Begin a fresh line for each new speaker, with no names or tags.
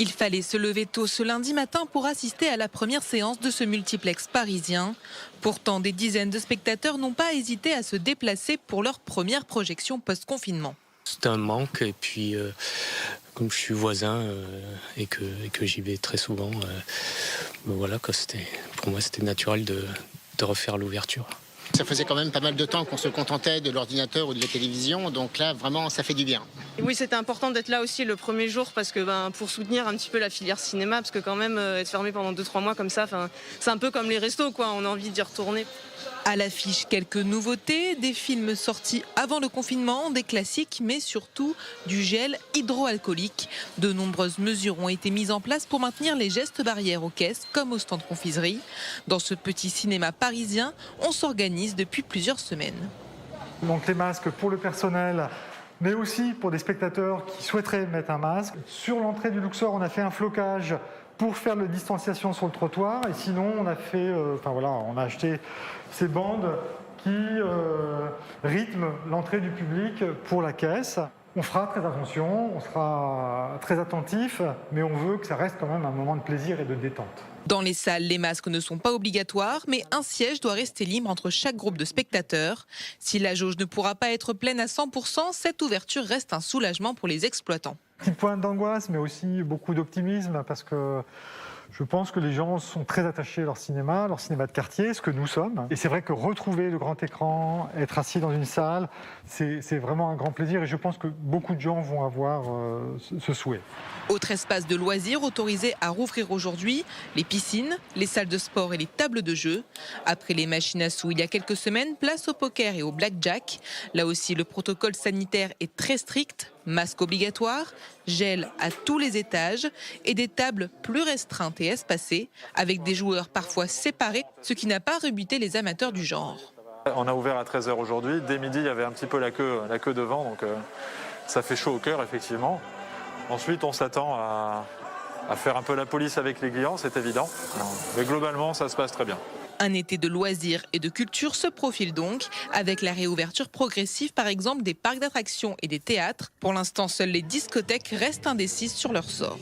Il fallait se lever tôt ce lundi matin pour assister à la première séance de ce multiplex parisien. Pourtant, des dizaines de spectateurs n'ont pas hésité à se déplacer pour leur première projection post-confinement.
C'est un manque et puis comme je suis voisin et que j'y vais très souvent, voilà, pour moi c'était naturel de refaire l'ouverture.
Ça faisait quand même pas mal de temps qu'on se contentait de l'ordinateur ou de la télévision, donc là vraiment ça fait du bien.
Oui, c'était important d'être là aussi le premier jour parce que pour soutenir un petit peu la filière cinéma, parce que quand même être fermé pendant 2-3 mois comme ça, c'est un peu comme les restos quoi, on a envie d'y retourner.
À l'affiche, quelques nouveautés, des films sortis avant le confinement, des classiques, mais surtout du gel hydroalcoolique. De nombreuses mesures ont été mises en place pour maintenir les gestes barrières aux caisses, comme au stand confiserie. Dans ce petit cinéma parisien, on s'organise depuis plusieurs semaines.
Donc les masques pour le personnel, mais aussi pour des spectateurs qui souhaiteraient mettre un masque. Sur l'entrée du Luxor, on a fait un flocage pour faire la distanciation sur le trottoir. Et sinon, on a acheté ces bandes qui rythment l'entrée du public pour la caisse. On fera très attention, on sera très attentif, mais on veut que ça reste quand même un moment de plaisir et de détente.
Dans les salles, les masques ne sont pas obligatoires, mais un siège doit rester libre entre chaque groupe de spectateurs. Si la jauge ne pourra pas être pleine à 100%, cette ouverture reste un soulagement pour les exploitants.
Petite pointe d'angoisse, mais aussi beaucoup d'optimisme, parce que je pense que les gens sont très attachés à leur cinéma de quartier, ce que nous sommes. Et c'est vrai que retrouver le grand écran, être assis dans une salle, c'est vraiment un grand plaisir. Et je pense que beaucoup de gens vont avoir ce souhait.
Autre espace de loisirs autorisé à rouvrir aujourd'hui, les piscines, les salles de sport et les tables de jeu. Après les machines à sous il y a quelques semaines, place au poker et au blackjack. Là aussi, le protocole sanitaire est très strict. Masque obligatoire, gel à tous les étages et des tables plus restreintes et espacées avec des joueurs parfois séparés, ce qui n'a pas rebuté les amateurs du genre.
On a ouvert à 13h aujourd'hui. Dès midi, il y avait un petit peu la queue devant, donc ça fait chaud au cœur, effectivement. Ensuite, on s'attend à faire un peu la police avec les clients, c'est évident. Mais globalement, ça se passe très bien.
Un été de loisirs et de culture se profile donc, avec la réouverture progressive par exemple des parcs d'attractions et des théâtres. Pour l'instant, seules les discothèques restent indécises sur leur sort.